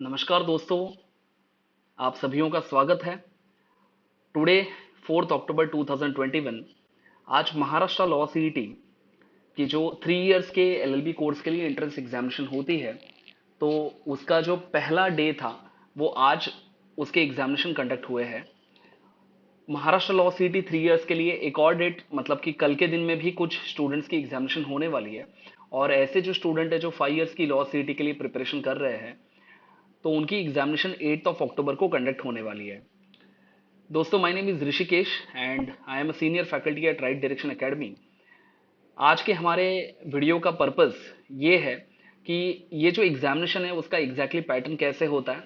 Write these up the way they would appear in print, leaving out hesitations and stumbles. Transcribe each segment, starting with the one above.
नमस्कार दोस्तों, आप सभियों का स्वागत है। टुडे 4 अक्टूबर 2021 आज महाराष्ट्र लॉ सीईटी की जो 3 इयर्स के एलएलबी कोर्स के लिए एंट्रेंस एग्जामिनेशन होती है, तो उसका जो पहला डे था वो आज उसके एग्जामिनेशन कंडक्ट हुए हैं। महाराष्ट्र लॉ सीईटी 3 इयर्स के लिए एक और डेट मतलब कि कल के दिन में भी कुछ स्टूडेंट्स की एग्जामिनेशन होने वाली है। और ऐसे जो स्टूडेंट है जो 5 इयर्स की लॉ सीईटी के लिए प्रिपरेशन कर रहे हैं, तो उनकी एग्जामिनेशन 8 अक्टूबर को कंडक्ट होने वाली है। दोस्तों, my name is Rishikesh and I am a senior faculty at right direction academy. आज के हमारे वीडियो का पर्पस ये है कि ये जो एग्जामिनेशन है उसका एग्जैक्टली पैटर्न कैसे होता है।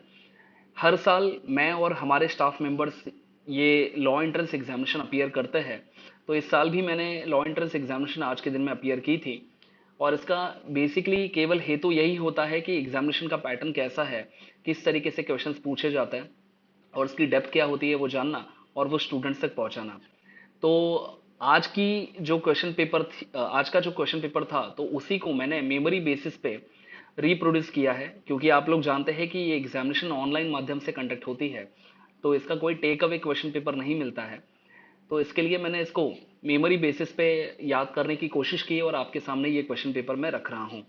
हर साल मैं और हमारे स्टाफ मेंबर्स ये लॉ एंट्रेंस एग्जामिनेशन अपीयर करते हैं। तो इस साल भी मैंने लॉ एंट्रेंस एग्जामिनेशन आज के दिन में अपीयर की थी। और इसका बेसिकली केवल हेतु यही होता है कि एग्जामिनेशन का पैटर्न कैसा है, किस तरीके से क्वेश्चंस पूछे जाते हैं और उसकी डेप्थ क्या होती है वो जानना और वो स्टूडेंट्स तक पहुंचाना। तो आज की जो क्वेश्चन पेपर थी, आज का जो क्वेश्चन पेपर था, तो उसी को मैंने मेमोरी बेसिस पे रिप्रोड्यूस किया है, क्योंकि आप लोग जानते हैं कि ये एग्जामिनेशन ऑनलाइन माध्यम से कंडक्ट होती है, तो इसका कोई टेक अवे क्वेश्चन पेपर नहीं मिलता है। तो इसके लिए मैंने इसको मेमोरी बेसिस पे याद करने की कोशिश की और आपके सामने ये क्वेश्चन पेपर मैं रख रहा हूँ।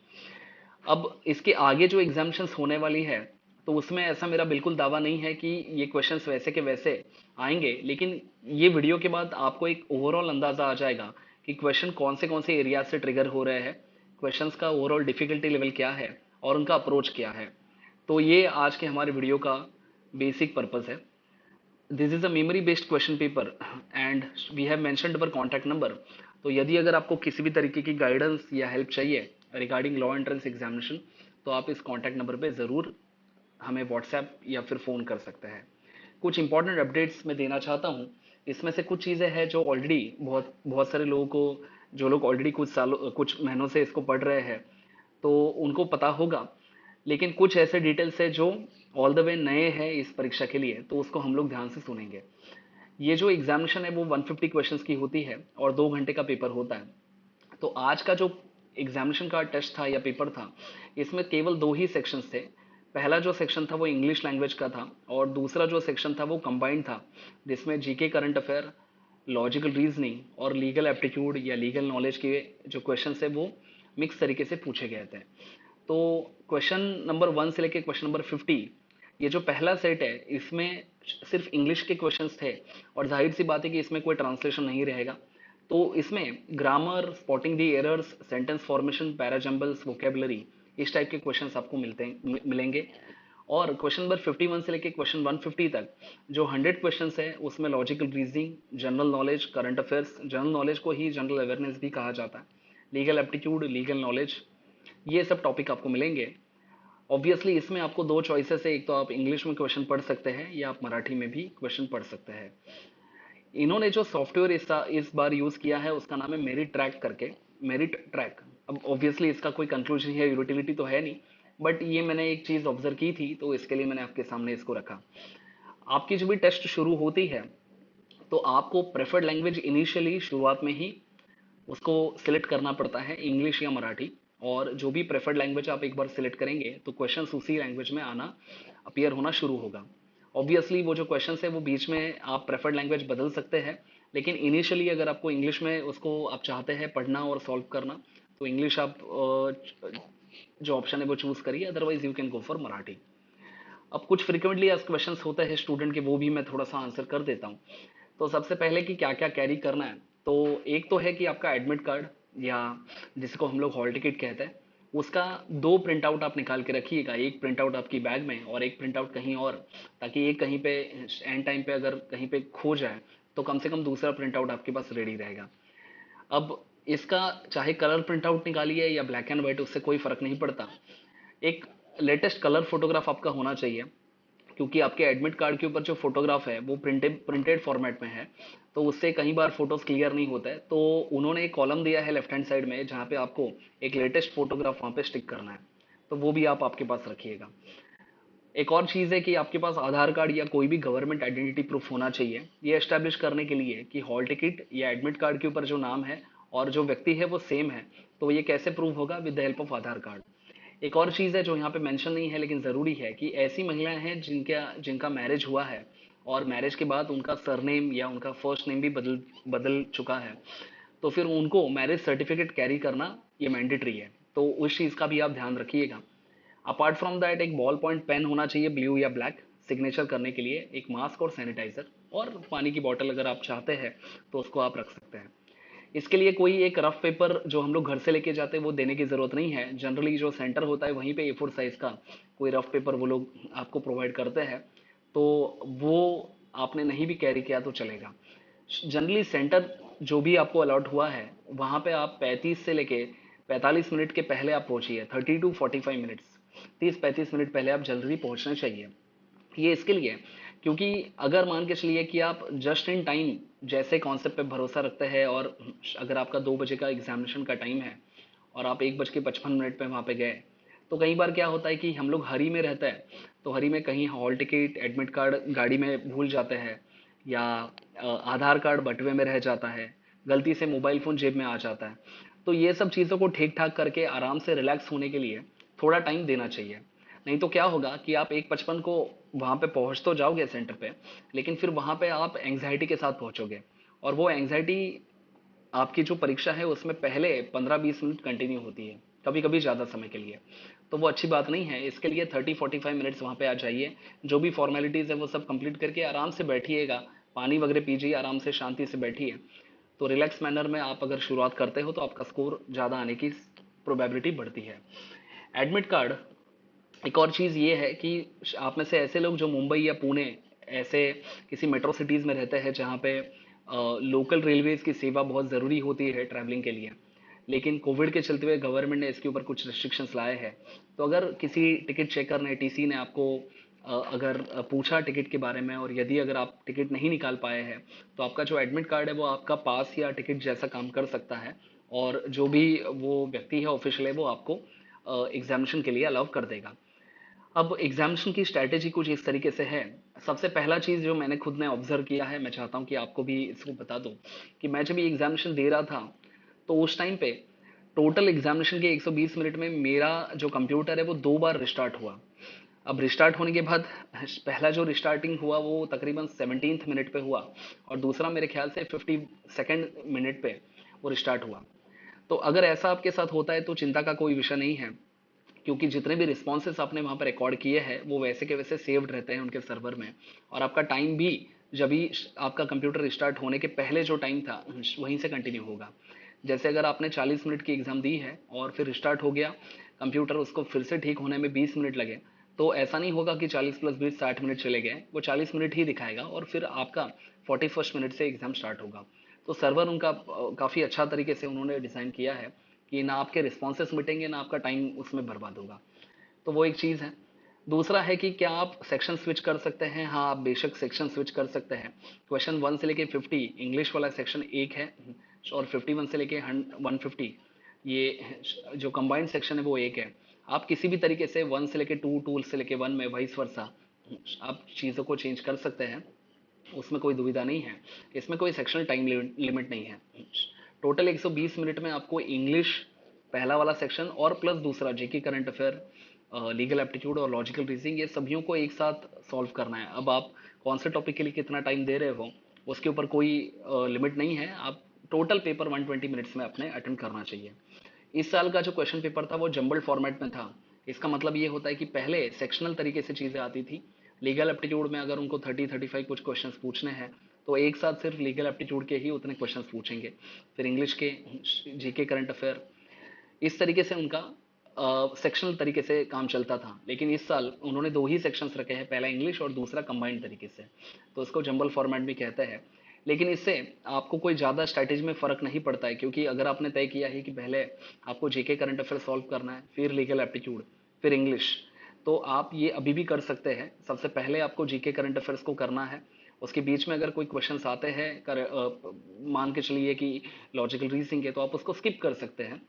अब इसके आगे जो एग्जामिनेशंस होने वाली है, तो उसमें ऐसा मेरा बिल्कुल दावा नहीं है कि ये क्वेश्चंस वैसे के वैसे आएंगे, लेकिन ये वीडियो के बाद आपको एक ओवरऑल अंदाजा आ जाएगा कि क्वेश्चन कौन से एरिया से ट्रिगर हो रहे हैं, क्वेश्चंस का ओवरऑल डिफिकल्टी लेवल क्या है और उनका अप्रोच क्या है। तो ये आज के हमारे वीडियो का बेसिक पर्पस है। This is a memory based question paper and we have mentioned our contact number. तो यदि अगर आपको किसी भी तरीके की गाइडेंस या हेल्प चाहिए रिगार्डिंग लॉ एंट्रेंस एग्जामिनेशन, तो आप इस कॉन्टैक्ट नंबर पे ज़रूर हमें व्हाट्सएप या फिर फ़ोन कर सकते हैं। कुछ इंपॉर्टेंट अपडेट्स मैं देना चाहता हूँ। इसमें से कुछ चीज़ें हैं जो ऑलरेडी बहुत बहुत सारे लोगों को, जो लोग ऑलरेडी कुछ महीनों से इसको पढ़ रहे हैं, तो उनको पता होगा। लेकिन कुछ ऐसे डिटेल्स है जो ऑल द वे नए हैं इस परीक्षा के लिए, तो उसको हम लोग ध्यान से सुनेंगे। ये जो एग्जामिनेशन है वो 150 क्वेश्चंस की होती है और 2 घंटे का पेपर होता है। तो आज का जो एग्जामिनेशन का टेस्ट था या पेपर था, इसमें केवल 2 ही सेक्शंस थे। पहला जो सेक्शन था वो इंग्लिश लैंग्वेज का था और दूसरा जो सेक्शन था वो कंबाइंड था, जिसमें GK current affair, logical reasoning और लीगल एप्टीट्यूड या लीगल नॉलेज के जो क्वेश्चंस है वो मिक्स तरीके से पूछे गए थे। तो क्वेश्चन नंबर 1 से लेके क्वेश्चन नंबर 50, ये जो पहला सेट है इसमें सिर्फ इंग्लिश के क्वेश्चंस थे और जाहिर सी बात है कि इसमें कोई ट्रांसलेशन नहीं रहेगा। तो इसमें grammar, spotting the errors, sentence formation, parajumbles, vocabulary, इस टाइप के क्वेश्चंस आपको मिलेंगे। और क्वेश्चन नंबर 51 से लेके क्वेश्चन 150 तक जो 100 क्वेश्चंस है उसमें logical reasoning, general knowledge, current affairs, general knowledge को ही जनरल अवेयरनेस भी कहा जाता है, लीगल एप्टीट्यूड, लीगल नॉलेज, ये सब टॉपिक आपको मिलेंगे। ऑब्वियसली इसमें आपको दो चॉइसेस है, एक तो आप इंग्लिश में क्वेश्चन पढ़ सकते हैं या आप मराठी में भी क्वेश्चन पढ़ सकते हैं। इन्होंने जो सॉफ्टवेयर इस बार यूज किया है उसका नाम है मेरिट ट्रैक करके, मेरिट ट्रैक। अब ऑब्वियसली इसका कोई कंक्लूजन या यूटिलिटी तो है नहीं, बट ये मैंने एक चीज ऑब्जर्व की थी तो इसके लिए मैंने आपके सामने इसको रखा। आपकी जब भी टेस्ट शुरू होती है, तो आपको प्रेफर्ड लैंग्वेज इनिशियली शुरुआत में ही उसको सिलेक्ट करना पड़ता है, इंग्लिश या मराठी। और जो भी प्रेफर्ड लैंग्वेज आप एक बार सिलेक्ट करेंगे तो क्वेश्चंस उसी लैंग्वेज में आना, अपीयर होना शुरू होगा। ऑब्वियसली वो जो क्वेश्चंस है वो बीच में आप प्रेफर्ड लैंग्वेज बदल सकते हैं, लेकिन इनिशियली अगर आपको इंग्लिश में उसको आप चाहते हैं पढ़ना और सॉल्व करना, तो इंग्लिश आप जो ऑप्शन है वो चूज करिए, otherwise you can go for Marathi. अब कुछ फ्रिक्वेंटली आस्क्ड क्वेश्चंस होते हैं स्टूडेंट के, वो भी मैं थोड़ा सा आंसर कर देता हूँ। तो सबसे पहले कि क्या क्या कैरी करना है, तो एक तो है कि आपका एडमिट कार्ड या जिसको हम लोग हॉल टिकट कहते हैं, उसका 2 प्रिंट आउट आप निकाल के रखिएगा। एक प्रिंट आउट आपकी बैग में और एक प्रिंट आउट कहीं और, ताकि एक कहीं पे एंड टाइम पे अगर कहीं पे खो जाए तो कम से कम दूसरा प्रिंट आउट आपके पास रेडी रहेगा। अब इसका चाहे कलर प्रिंट आउट निकालिए या ब्लैक एंड व्हाइट, उससे कोई फर्क नहीं पड़ता। एक लेटेस्ट कलर फोटोग्राफ आपका होना चाहिए, क्योंकि आपके एडमिट कार्ड के ऊपर जो फोटोग्राफ है वो प्रिंटेड फॉर्मेट में है, तो उससे कई बार फोटोज क्लियर नहीं होता है। तो उन्होंने एक कॉलम दिया है लेफ्ट हैंड साइड में जहाँ पे आपको एक लेटेस्ट फोटोग्राफ वहाँ पे स्टिक करना है, तो वो भी आप आपके पास रखिएगा। एक और चीज़ है कि आपके पास आधार कार्ड या कोई भी गवर्नमेंट आइडेंटिटी प्रूफ होना चाहिए, ये एस्टेब्लिश करने के लिए कि हॉल टिकट या एडमिट कार्ड के ऊपर जो नाम है और जो व्यक्ति है वो सेम है। तो ये कैसे प्रूव होगा? With the help of Aadhaar card. एक और चीज़ है जो यहाँ पे मेंशन नहीं है लेकिन ज़रूरी है कि ऐसी महिलाएं हैं जिनका जिनका मैरिज हुआ है और मैरिज के बाद उनका सरनेम या उनका फर्स्ट नेम भी बदल बदल चुका है, तो फिर उनको मैरिज सर्टिफिकेट कैरी करना ये मैंडेटरी है, तो उस चीज़ का भी आप ध्यान रखिएगा। अपार्ट फ्रॉम दैट एक बॉल पॉइंट पेन होना चाहिए ब्लू या ब्लैक सिग्नेचर करने के लिए, एक मास्क और सैनिटाइजर और पानी की बोतल अगर आप चाहते हैं तो उसको आप रख सकते हैं। इसके लिए कोई एक रफ पेपर जो हम लोग घर से लेके जाते हैं वो देने की ज़रूरत नहीं है। जनरली जो सेंटर होता है वहीं पे A4 साइज़ का कोई रफ पेपर वो लोग आपको प्रोवाइड करते हैं, तो वो आपने नहीं भी कैरी किया तो चलेगा। जनरली सेंटर जो भी आपको अलॉट हुआ है वहाँ पे आप 35 से लेके 45 मिनट के पहले आप पहुँचिए, 30 to 45 मिनट्स, 30-35 मिनट पहले आप जल्दी पहुँचना चाहिए। ये इसके लिए क्योंकि अगर मान के चलिए कि आप जस्ट इन टाइम जैसे कॉन्सेप्ट पे भरोसा रखते हैं और अगर आपका 2 बजे का एग्जामिनेशन का टाइम है और आप 1:55 पे वहाँ पे गए, तो कई बार क्या होता है कि हम लोग हरी में रहते हैं, तो हरी में कहीं हॉल टिकट एडमिट कार्ड गाड़ी में भूल जाते हैं या आधार कार्ड बटुए में रह जाता है, गलती से मोबाइल फ़ोन जेब में आ जाता है। तो ये सब चीज़ों को ठीक ठाक करके आराम से रिलैक्स होने के लिए थोड़ा टाइम देना चाहिए। नहीं तो क्या होगा कि आप 1:55 को वहाँ पे पहुँच तो जाओगे सेंटर पे, लेकिन फिर वहाँ पे आप एंग्जाइटी के साथ पहुँचोगे और वो एंग्जाइटी आपकी जो परीक्षा है उसमें पहले 15-20 मिनट कंटिन्यू होती है, कभी कभी ज़्यादा समय के लिए, तो वो अच्छी बात नहीं है। इसके लिए 30-45 मिनट्स वहाँ पे आ जाइए, जो भी फॉर्मेलिटीज़ है वो सब कंप्लीट करके आराम से बैठिएगा, पानी वगैरह पीजिए, आराम से शांति से बैठिए। तो रिलैक्स मैनर में आप अगर शुरुआत करते हो तो आपका स्कोर ज़्यादा आने की प्रोबेबिलिटी बढ़ती है। एडमिट कार्ड, एक और चीज़ ये है कि आप में से ऐसे लोग जो मुंबई या पुणे ऐसे किसी मेट्रो सिटीज़ में रहते हैं जहाँ पे लोकल रेलवेज़ की सेवा बहुत ज़रूरी होती है ट्रैवलिंग के लिए, लेकिन कोविड के चलते हुए गवर्नमेंट ने इसके ऊपर कुछ रिस्ट्रिक्शंस लाए हैं। तो अगर किसी टिकट चेकर ने टीसी ने आपको अगर पूछा टिकट के बारे में और यदि अगर आप टिकट नहीं निकाल पाए हैं, तो आपका जो एडमिट कार्ड है वो आपका पास या टिकट जैसा काम कर सकता है और जो भी वो व्यक्ति है ऑफिशियल है वो आपको एग्जामिनेशन के लिए अलाउ कर देगा। अब एग्जामिनेशन की स्ट्रैटेजी कुछ इस तरीके से है। सबसे पहला चीज़ जो मैंने खुद ने ऑब्जर्व किया है, मैं चाहता हूँ कि आपको भी इसको बता दूँ कि मैं जब ये एग्जामिनेशन दे रहा था तो उस टाइम पे टोटल एग्जामिनेशन के 120 मिनट में मेरा जो कंप्यूटर है वो 2 बार रिस्टार्ट हुआ। अब रिस्टार्ट होने के बाद पहला जो रिस्टार्टिंग हुआ वो तकरीबन 17th मिनट पे हुआ और दूसरा मेरे ख्याल से 52nd मिनट पे वो रिस्टार्ट हुआ। तो अगर ऐसा आपके साथ होता है तो चिंता का कोई विषय नहीं है, क्योंकि जितने भी रिस्पॉन्सेस आपने वहाँ पर रिकॉर्ड किए हैं वो वैसे के वैसे सेव्ड रहते हैं उनके सर्वर में, और आपका टाइम भी जब भी आपका कंप्यूटर स्टार्ट होने के पहले जो टाइम था वहीं से कंटिन्यू होगा। जैसे अगर आपने 40 मिनट की एग्ज़ाम दी है और फिर स्टार्ट हो गया कंप्यूटर, उसको फिर से ठीक होने में 20 मिनट लगे, तो ऐसा नहीं होगा कि 40 + 20 60 मिनट चले गए, वो 40 मिनट ही दिखाएगा और फिर आपका 41st मिनट से एग्ज़ाम स्टार्ट होगा। तो सर्वर उनका काफ़ी अच्छा तरीके से उन्होंने डिज़ाइन किया है कि ना आपके रिस्पॉन्सेस मिटेंगे ना आपका टाइम उसमें बर्बाद होगा। तो वो एक चीज़ है। दूसरा है कि क्या आप सेक्शन स्विच कर सकते हैं? हाँ, आप बेशक सेक्शन स्विच कर सकते हैं। क्वेश्चन 1 से लेके 50 इंग्लिश वाला सेक्शन एक है और 51 से लेके 150 ये जो कंबाइंड सेक्शन है वो एक है। आप किसी भी तरीके से 1 से लेके 2, 2 से लेके 1 में वाइस वर्सा आप चीज़ों को चेंज कर सकते हैं, उसमें कोई दुविधा नहीं है। इसमें कोई सेक्शनल टाइम लिमिट नहीं है। टोटल 120 मिनट में आपको इंग्लिश पहला वाला सेक्शन और प्लस दूसरा GK current affair, legal aptitude और लॉजिकल रीजनिंग, ये सभियों को एक साथ सॉल्व करना है। अब आप कौन से टॉपिक के लिए कितना टाइम दे रहे हो उसके ऊपर कोई लिमिट नहीं है। आप टोटल पेपर 120 मिनट्स में अपने अटेंड करना चाहिए। इस साल का जो क्वेश्चन पेपर था वो जंबल्ड फॉर्मेट में था। इसका मतलब ये होता है कि पहले सेक्शनल तरीके से चीज़ें आती थी। लीगल एप्टीट्यूड में अगर उनको 30-35 कुछ क्वेश्चंस पूछने हैं तो एक साथ सिर्फ लीगल एप्टीट्यूड के ही उतने क्वेश्चंस पूछेंगे। फिर इंग्लिश के, जीके करंट अफेयर, इस तरीके से उनका सेक्शनल तरीके से काम चलता था। लेकिन इस साल उन्होंने दो ही सेक्शंस रखे हैं, पहला इंग्लिश और दूसरा कंबाइंड तरीके से, तो उसको जंबल फॉर्मेट भी कहते हैं। लेकिन इससे आपको कोई ज़्यादा स्ट्रैटेजी में फ़र्क नहीं पड़ता है, क्योंकि अगर आपने तय किया है कि पहले आपको जीके करंट अफेयर सॉल्व करना है, फिर लीगल एप्टीट्यूड, फिर इंग्लिश, तो आप ये अभी भी कर सकते हैं। सबसे पहले आपको जीके करंट अफेयर्स को करना है, उसके बीच में अगर कोई क्वेश्चंस आते हैं मान के चलिए कि लॉजिकल रीजनिंग के, तो आप उसको स्किप कर सकते हैं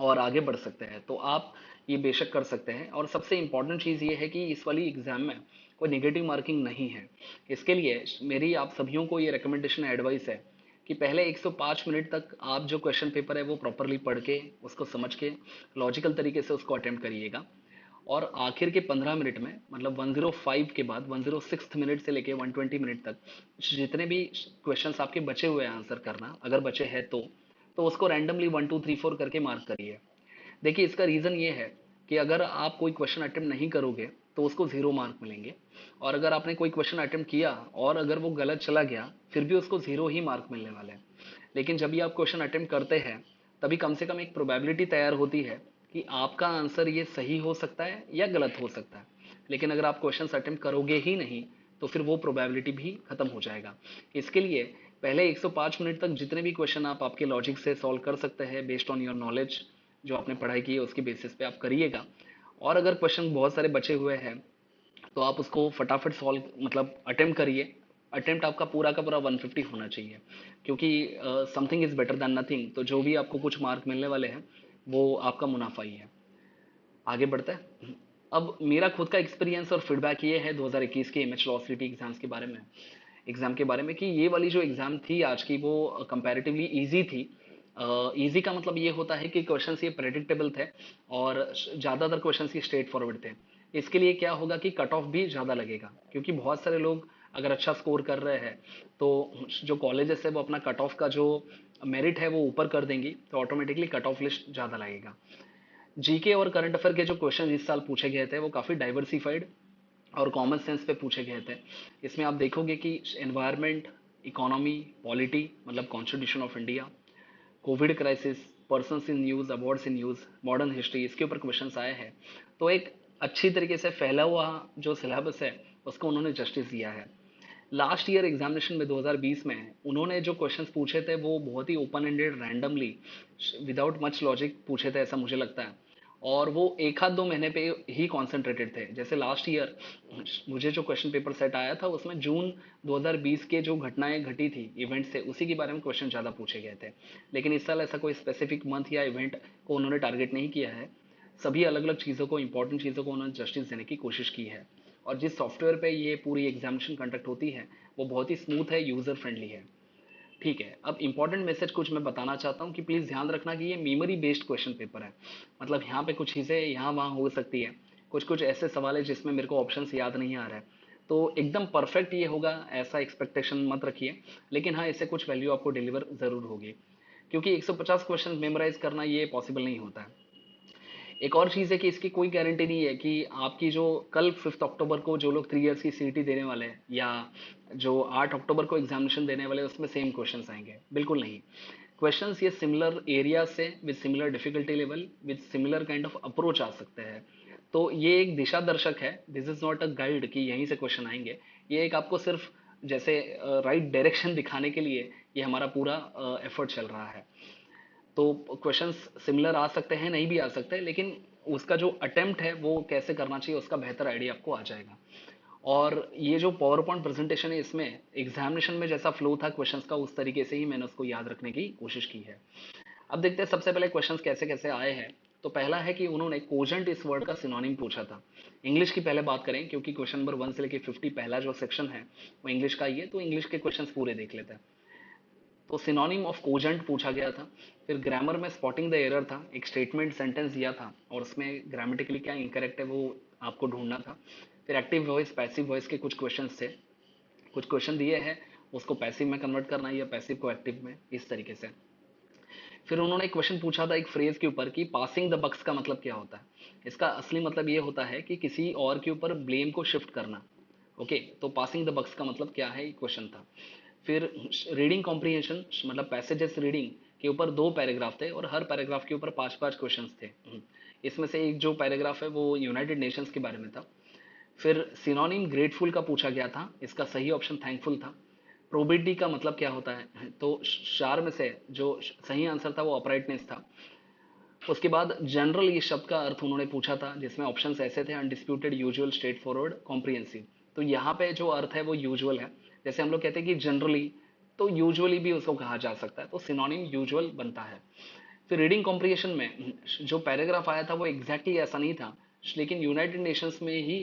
और आगे बढ़ सकते हैं। तो आप ये बेशक कर सकते हैं। और सबसे इम्पॉर्टेंट चीज़ ये है कि इस वाली एग्ज़ाम में कोई नेगेटिव मार्किंग नहीं है। इसके लिए मेरी आप सभियों को ये रिकमेंडेशन एडवाइस है कि पहले 105 मिनट तक आप जो क्वेश्चन पेपर है वो प्रॉपरली पढ़ के उसको समझ के लॉजिकल तरीके से उसको अटेम्प्ट करिएगा, और आखिर के 15 मिनट में मतलब 105 के बाद 106 मिनट से लेके 120 मिनट तक जितने भी क्वेश्चंस आपके बचे हुए हैं आंसर करना, अगर बचे हैं तो उसको रैंडमली 1 2 3 4 करके मार्क करिए। देखिए इसका रीज़न ये है कि अगर आप कोई क्वेश्चन अटेम्प्ट नहीं करोगे तो उसको 0 मार्क मिलेंगे, और अगर आपने कोई क्वेश्चन अटेम्प्ट किया और अगर वो गलत चला गया फिर भी उसको 0 ही मार्क मिलने वाले हैं। लेकिन जब भी आप क्वेश्चन अटेम्प्ट करते हैं तभी कम से कम एक प्रोबेबिलिटी तैयार होती है कि आपका आंसर ये सही हो सकता है या गलत हो सकता है। लेकिन अगर आप क्वेश्चन अटेम्प्ट करोगे ही नहीं तो फिर वो प्रोबेबिलिटी भी खत्म हो जाएगा। इसके लिए पहले 105 मिनट तक जितने भी क्वेश्चन आप आपके लॉजिक से सॉल्व कर सकते हैं बेस्ड ऑन योर नॉलेज, जो आपने पढ़ाई की है उसकी बेसिस पे आप करिएगा। और अगर क्वेश्चन बहुत सारे बचे हुए हैं तो आप उसको फटाफट सॉल्व मतलब अटेम्प्ट करिए। अटेम्प्ट आपका पूरा का पूरा 150 होना चाहिए, क्योंकि something is better than nothing. तो जो भी आपको कुछ मार्क मिलने वाले हैं वो आपका मुनाफा ही है। आगे बढ़ते हैं। अब मेरा खुद का एक्सपीरियंस और फीडबैक ये है 2021 के एमएच लॉ सिटी एग्जाम्स के बारे में, कि ये वाली जो एग्ज़ाम थी आज की वो कंपैरेटिवली इजी थी। इजी का मतलब ये होता है कि क्वेश्चंस ये प्रेडिक्टेबल थे और ज़्यादातर क्वेश्चंस ये स्ट्रेट फॉरवर्ड थे। इसके लिए क्या होगा कि कट ऑफ भी ज़्यादा लगेगा, क्योंकि बहुत सारे लोग अगर अच्छा स्कोर कर रहे हैं तो जो कॉलेजेस है वो अपना कट ऑफ का जो मेरिट है वो ऊपर कर देंगी, तो ऑटोमेटिकली कट ऑफ लिस्ट ज़्यादा लगेगा। जीके और करंट अफेयर के जो क्वेश्चन इस साल पूछे गए थे वो काफ़ी डाइवर्सिफाइड और कॉमन सेंस पे पूछे गए थे। इसमें आप देखोगे कि एनवायरनमेंट, इकोनॉमी, पॉलिटी मतलब constitution of India, Covid crisis, persons in news, awards in news, modern history, इसके ऊपर क्वेश्चंस आए हैं। तो एक अच्छी तरीके से फैला हुआ जो सिलेबस है उसको उन्होंने जस्टिस दिया है। लास्ट ईयर एग्जामिनेशन में 2020 में उन्होंने जो क्वेश्चंस पूछे थे वो बहुत ही open ended, randomly, without much logic पूछे थे ऐसा मुझे लगता है, और वो एक आध 2 महीने पे ही कॉन्सेंट्रेटेड थे। जैसे लास्ट ईयर मुझे जो क्वेश्चन पेपर सेट आया था उसमें जून 2020 के जो घटनाएं घटी थी इवेंट से उसी के बारे में क्वेश्चन ज़्यादा पूछे गए थे। लेकिन इस साल ऐसा कोई स्पेसिफिक मंथ या इवेंट को उन्होंने टारगेट नहीं किया है। सभी अलग अलग चीज़ों को, इंपॉर्टेंट चीज़ों को उन्होंने जस्टिस देने की कोशिश की है। और जिस सॉफ्टवेयर पे ये पूरी एग्जामिनेशन कंडक्ट होती है वो बहुत ही स्मूथ है, यूज़र फ्रेंडली है। ठीक है, अब इंपॉर्टेंट मैसेज कुछ मैं बताना चाहता हूँ कि प्लीज़ ध्यान रखना कि ये मेमोरी बेस्ड क्वेश्चन पेपर है। मतलब यहाँ पे कुछ चीज़ें यहाँ वहाँ हो सकती है, कुछ कुछ ऐसे सवाल है जिसमें मेरे को ऑप्शंस याद नहीं आ रहा है, तो एकदम परफेक्ट ये होगा ऐसा एक्सपेक्टेशन मत रखिए। लेकिन हाँ, इससे कुछ वैल्यू आपको डिलीवर ज़रूर होगी, क्योंकि 150 क्वेश्चन मेमोराइज करना ये पॉसिबल नहीं होता है। एक और चीज़ है कि इसकी कोई गारंटी नहीं है कि आपकी जो कल 5 अक्टूबर को जो लोग 3 इयर्स की सीईटी देने वाले हैं या जो 8 अक्टूबर को एग्जामिनेशन देने वाले हैं उसमें सेम क्वेश्चंस आएंगे, बिल्कुल नहीं। क्वेश्चंस ये सिमिलर एरिया से with similar difficulty level with similar kind of approach आ सकते हैं। तो ये एक दिशा दर्शक है, this is not a guide कि यहीं से क्वेश्चन आएंगे। ये एक आपको सिर्फ जैसे राइट डायरेक्शन दिखाने के लिए ये हमारा पूरा एफर्ट चल रहा है। तो क्वेश्चंस सिमिलर आ सकते हैं, नहीं भी आ सकते, लेकिन उसका जो अटेम्प्ट है वो कैसे करना चाहिए उसका बेहतर आइडिया आपको आ जाएगा। और ये जो पावर पॉइंट प्रेजेंटेशन है इसमें एग्जामिनेशन में जैसा फ्लो था क्वेश्चंस का उस तरीके से ही मैंने उसको याद रखने की कोशिश की है। अब देखते हैं सबसे पहले क्वेश्चंस कैसे कैसे आए हैं। तो पहला है कि उन्होंने कोजेंट इस वर्ड का सिनोनिम पूछा था। इंग्लिश की पहले बात करें, क्योंकि क्वेश्चन नंबर 1 से लेके 50 पहला जो सेक्शन है वो इंग्लिश का ही है, तो इंग्लिश के क्वेश्चंस पूरे देख लेते हैं। तो सिनोनिम ऑफ कोजेंट पूछा गया था। फिर ग्रामर में स्पॉटिंग द एरर था, एक स्टेटमेंट सेंटेंस दिया था और उसमें ग्रामेटिकली क्या इनकरेक्ट है वो आपको ढूंढना था। फिर एक्टिव वॉइस, पैसिव वॉइस के कुछ क्वेश्चंस थे, कुछ क्वेश्चन दिए हैं उसको पैसिव में कन्वर्ट करना है या पैसिव को एक्टिव में, इस तरीके से। फिर उन्होंने एक क्वेश्चन पूछा था एक फ्रेज के ऊपर कि पासिंग द बक्स का मतलब क्या होता है। इसका असली मतलब ये होता है कि किसी और के ऊपर ब्लेम को शिफ्ट करना। ओके, तो पासिंग द बक्स का मतलब क्या है, ये क्वेश्चन था। फिर रीडिंग कॉम्प्रीहेंशन मतलब पैसेजेस रीडिंग के ऊपर 2 पैराग्राफ थे और हर पैराग्राफ के ऊपर 5 5 क्वेश्चंस थे। इसमें से एक जो पैराग्राफ है वो यूनाइटेड नेशंस के बारे में था। फिर सिनोनिम ग्रेटफुल का पूछा गया था, इसका सही ऑप्शन थैंकफुल था। प्रोबिडिटी का मतलब क्या होता है, तो चार में से जो सही आंसर था वो अपराइटनेस था। उसके बाद जनरल ये शब्द का अर्थ उन्होंने पूछा था, जिसमें ऑप्शंस ऐसे थे undisputed, usual, straight forward, comprehensive. तो यहाँ पे जो अर्थ है वो यूजुअल है। जैसे हम लोग कहते हैं कि जनरली, तो यूजुअली भी उसको कहा जा सकता है, तो सिनोनिम यूजुअल बनता है। फिर रीडिंग कॉम्प्रिहेंशन में जो पैराग्राफ आया था वो एग्जैक्टली ऐसा नहीं था, लेकिन यूनाइटेड नेशंस में ही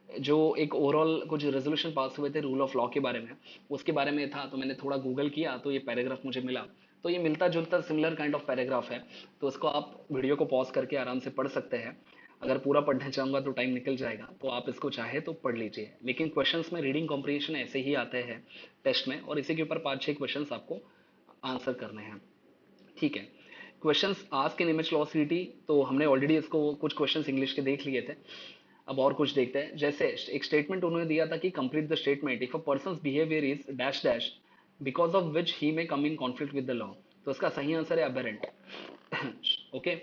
जो एक ओवरऑल कुछ रेजोल्यूशन पास हुए थे रूल ऑफ लॉ के बारे में, उसके बारे में था। तो मैंने थोड़ा गूगल किया तो ये पैराग्राफ मुझे मिला। तो ये मिलता जुलता सिमिलर काइंड ऑफ पैराग्राफ है। तो इसको आप वीडियो को पॉज करके आराम से पढ़ सकते हैं। अगर पूरा पढ़ने चाहूँगा तो टाइम निकल जाएगा, तो आप इसको चाहे तो पढ़ लीजिए। लेकिन क्वेश्चंस में रीडिंग कॉम्प्रिहेंशन ऐसे ही आते हैं टेस्ट में, और इसी के ऊपर 5-6 क्वेश्चंस आपको आंसर करने हैं। ठीक है। Questions ask in image law सीटी, तो हमने ऑलरेडी इसको कुछ क्वेश्चंस इंग्लिश के देख लिए थे। अब और कुछ देखते हैं। जैसे एक स्टेटमेंट उन्होंने दिया था कि complete the statement if a persons behaviour is dash dash because of which he may come in conflict with the law. तो इसका सही आंसर है अबेरेंट। ओके।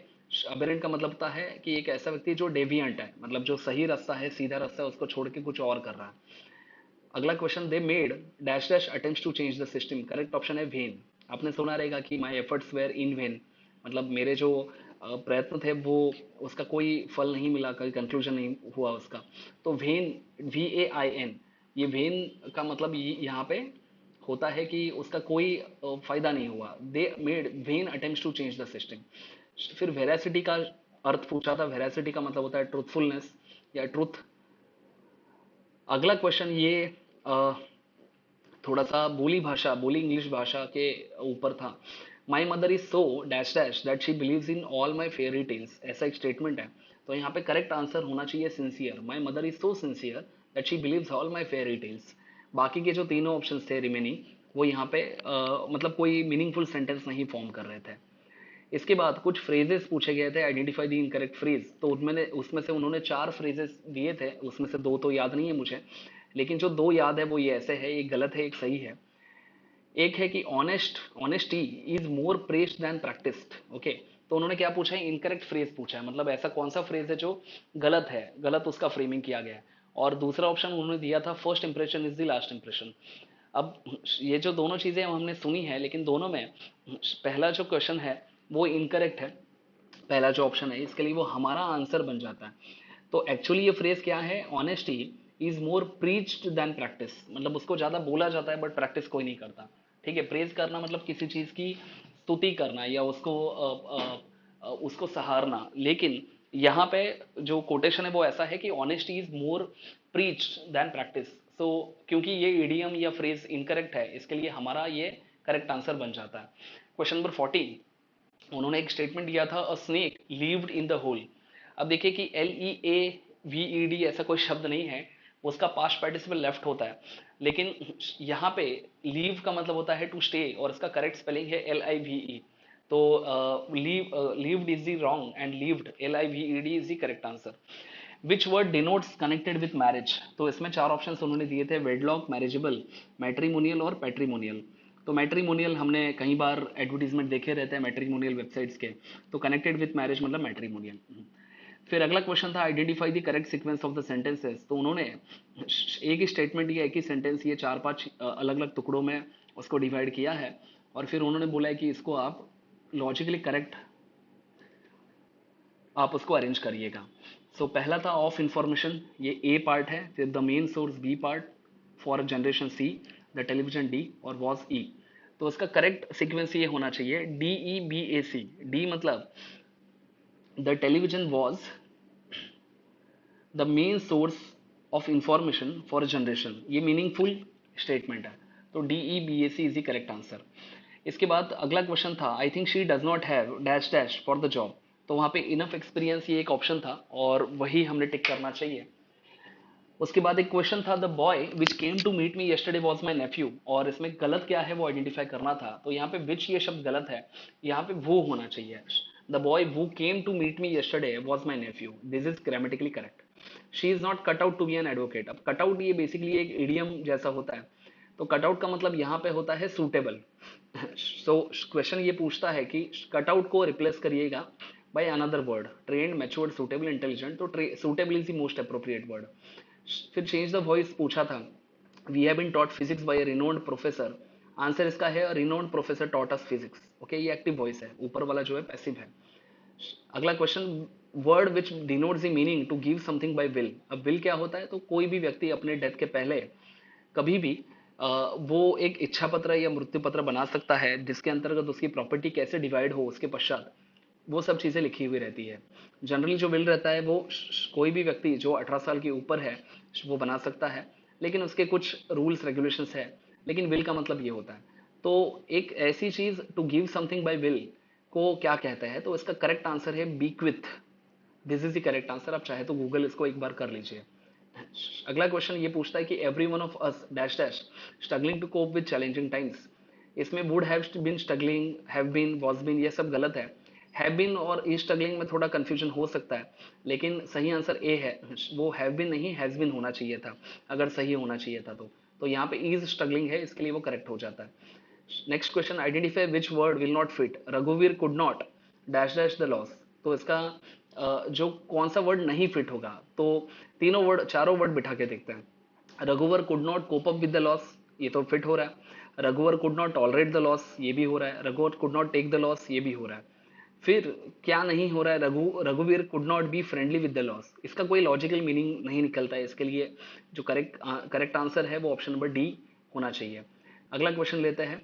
अबेरेंट का मतलब होता है कि एक ऐसा व्यक्ति जो डेविएंट है, मतलब जो सही रास्ता है, सीधा रास्ता है, उसको छोड़ के कुछ और कर रहा है। अगला question, they made dash dash attempts to change the system. Correct option है वेन। आपने सुना रहेगा कि my efforts were in vain, मतलब मेरे जो प्रयत्न थे वो, उसका कोई फल नहीं मिला, कोई कंक्लूजन नहीं हुआ उसका। तो वेन, VAIN, ये वेन का मतलब यहाँ पे होता है कि उसका कोई फायदा नहीं हुआ। They made vain attempts to change the system. फिर वेरासिटी का अर्थ पूछा था। वेरासिटी का मतलब होता है ट्रूथफुलनेस या ट्रूथ। अगला क्वेश्चन ये अ, थोड़ा सा बोली भाषा, बोली इंग्लिश भाषा के ऊपर था। My mother is so dash dash that she believes in all my fairy tales, ऐसा एक स्टेटमेंट है। तो यहाँ पे करेक्ट आंसर होना चाहिए sincere. My mother is so sincere that she believes all my fairy tales. बाकी के जो तीनों ऑप्शन थे रिमेनिंग, वो यहाँ पे मतलब कोई मीनिंगफुल सेंटेंस नहीं फॉर्म कर रहे थे। इसके बाद कुछ फ्रेजेस पूछे गए थे, आइडेंटिफाई द इनकरेक्ट फ्रेज। तो उसमें से उन्होंने 4 फ्रेजेस दिए थे, उसमें से 2 तो याद नहीं है मुझे, लेकिन जो 2 याद है वो ये ऐसे है, एक गलत है एक सही है। एक है कि honesty is more praised than practised. Okay. तो उन्होंने क्या पूछा है, इनकरेक्ट फ्रेज पूछा है, मतलब ऐसा कौन सा फ्रेज है जो गलत है, गलत उसका फ्रेमिंग किया गया है। और दूसरा ऑप्शन उन्होंने दिया था, first impression is the last impression. अब ये जो दोनों चीजें हमने सुनी है, लेकिन दोनों में पहला जो क्वेश्चन है वो इनकरेक्ट है। पहला जो ऑप्शन है इसके लिए वो हमारा आंसर बन जाता है। तो एक्चुअली ये फ्रेज क्या है, honesty is more preached than practice, मतलब उसको ज्यादा बोला जाता है बट प्रैक्टिस कोई नहीं करता। ठीक है। प्रेज करना मतलब किसी चीज की स्तुति करना या उसको सहारना। लेकिन यहाँ पे जो कोटेशन है वो ऐसा है कि honesty is more preached than practice. So क्योंकि ये इडियम या फ्रेज इनकरेक्ट है, इसके लिए हमारा ये करेक्ट आंसर बन जाता है। क्वेश्चन नंबर 14, उन्होंने एक स्टेटमेंट दिया था, a snake lived in the hole. अब देखिए कि LEAVED ऐसा कोई शब्द नहीं है, उसका पास्ट पार्टिसिपल लेफ्ट होता है। लेकिन यहाँ पे लीव का मतलब होता है टू स्टे, और इसका करेक्ट स्पेलिंग है LIVE। तो levied is the wrong and levied LIVED is the correct answer. Which word denotes connected with marriage. तो इसमें 4 ऑप्शन उन्होंने दिए थे, वेडलॉक, मैरिजेबल, मैट्रीमोनियल और पैट्रीमोनियल। तो मैट्रीमोनियल हमने कई बार एडवर्टीजमेंट देखे रहते हैं मैट्रीमोनियल वेबसाइट्स के। तो कनेक्टेड विथ मैरिज मतलब मैट्रीमोनियल। फिर अगला क्वेश्चन था, identify the correct sequence of the sentences. तो उन्होंने एक ही स्टेटमेंट या एक ही सेंटेंस, ये 4-5 अलग अलग टुकड़ों में उसको डिवाइड किया है, और फिर उन्होंने बोला है कि इसको आप लॉजिकली करेक्ट आप उसको अरेंज करिएगा। सो पहला था ऑफ इंफॉर्मेशन, ये ए पार्ट है। फिर the main source B part, for generation C, the television D, और वॉज ई। तो इसका करेक्ट सीक्वेंस ये होना चाहिए DEBAC। डी मतलब the television was the main source of information for generation, ये मीनिंगफुल स्टेटमेंट है। तो DEBAC is the correct answer. इसके बाद अगला क्वेश्चन था, I think she does not have dash dash for the job. तो वहां पे इनफ एक्सपीरियंस ये एक ऑप्शन था, और वही हमने टिक करना चाहिए। उसके बाद एक क्वेश्चन था, the boy which came to meet me yesterday was my nephew. और इसमें गलत क्या है वो आइडेंटिफाई करना था। तो यहाँ पे विच ये शब्द गलत है, यहाँ पे वो होना चाहिए। The boy who came to meet me yesterday was my nephew, this is grammatically correct. She is not cut out to be an advocate. अब कट आउट ये बेसिकली एक इडियम जैसा होता है। तो कट आउट का मतलब यहाँ पे होता है सूटेबल। सो क्वेश्चन ये पूछता है कि कट आउट को रिप्लेस करिएगा by another word, trained, matured, suitable, intelligent. तो suitable is the most appropriate word. फिर चेंज द वॉइस पूछा था, we have been taught physics by renowned professor. Answer इसका है, renowned professor taught us physics. Okay, ये active voice है, ऊपर वाला जो है पैसिव है। अगला question, word which denotes the meaning to give something by will. अब विल क्या होता है, तो कोई भी व्यक्ति अपने डेथ के पहले कभी भी वो एक इच्छा पत्र या मृत्यु पत्र बना सकता है, जिसके अंतर्गत उसकी प्रॉपर्टी कैसे डिवाइड हो उसके पश्चात वो सब चीज़ें लिखी हुई रहती है। जनरली जो विल रहता है वो कोई भी व्यक्ति जो 18 साल के ऊपर है वो बना सकता है, लेकिन उसके कुछ रूल्स रेगुलेशंस है। लेकिन विल का मतलब ये होता है। तो एक ऐसी चीज़ to give something by will को क्या कहते हैं, तो इसका करेक्ट आंसर है bequeath. This is the correct answer. आप चाहे तो गूगल इसको एक बार कर लीजिए। अगला क्वेश्चन ये पूछता है कि every one of us dash dash struggling to cope with challenging times. इसमें would have been, struggling, have been, was been, ये सब गलत है। हैव बीन और इज स्ट्रगलिंग में थोड़ा कंफ्यूजन हो सकता है, लेकिन सही आंसर ए है। वो हैव बीन नहीं, हैज बीन होना चाहिए था, अगर सही होना चाहिए था तो यहाँ पे इज स्ट्रगलिंग है, इसके लिए वो करेक्ट हो जाता है। Next question, identify which word will not fit रघुवीर could not dash dash the loss. तो इसका जो कौन सा वर्ड नहीं फिट होगा, तो तीनों वर्ड, चारों वर्ड बिठा के देखते हैं। रघुवर could not cope up with the loss, ये तो फिट हो रहा है। रघुवर could not tolerate the loss, ये भी हो रहा है। रघुवर could not take the loss, ये भी हो रहा है। फिर क्या नहीं हो रहा है, रघुवीर could not be friendly with the loss. इसका कोई लॉजिकल मीनिंग नहीं निकलता है, इसके लिए जो करेक्ट आंसर है वो ऑप्शन नंबर डी होना चाहिए। अगला क्वेश्चन लेते हैं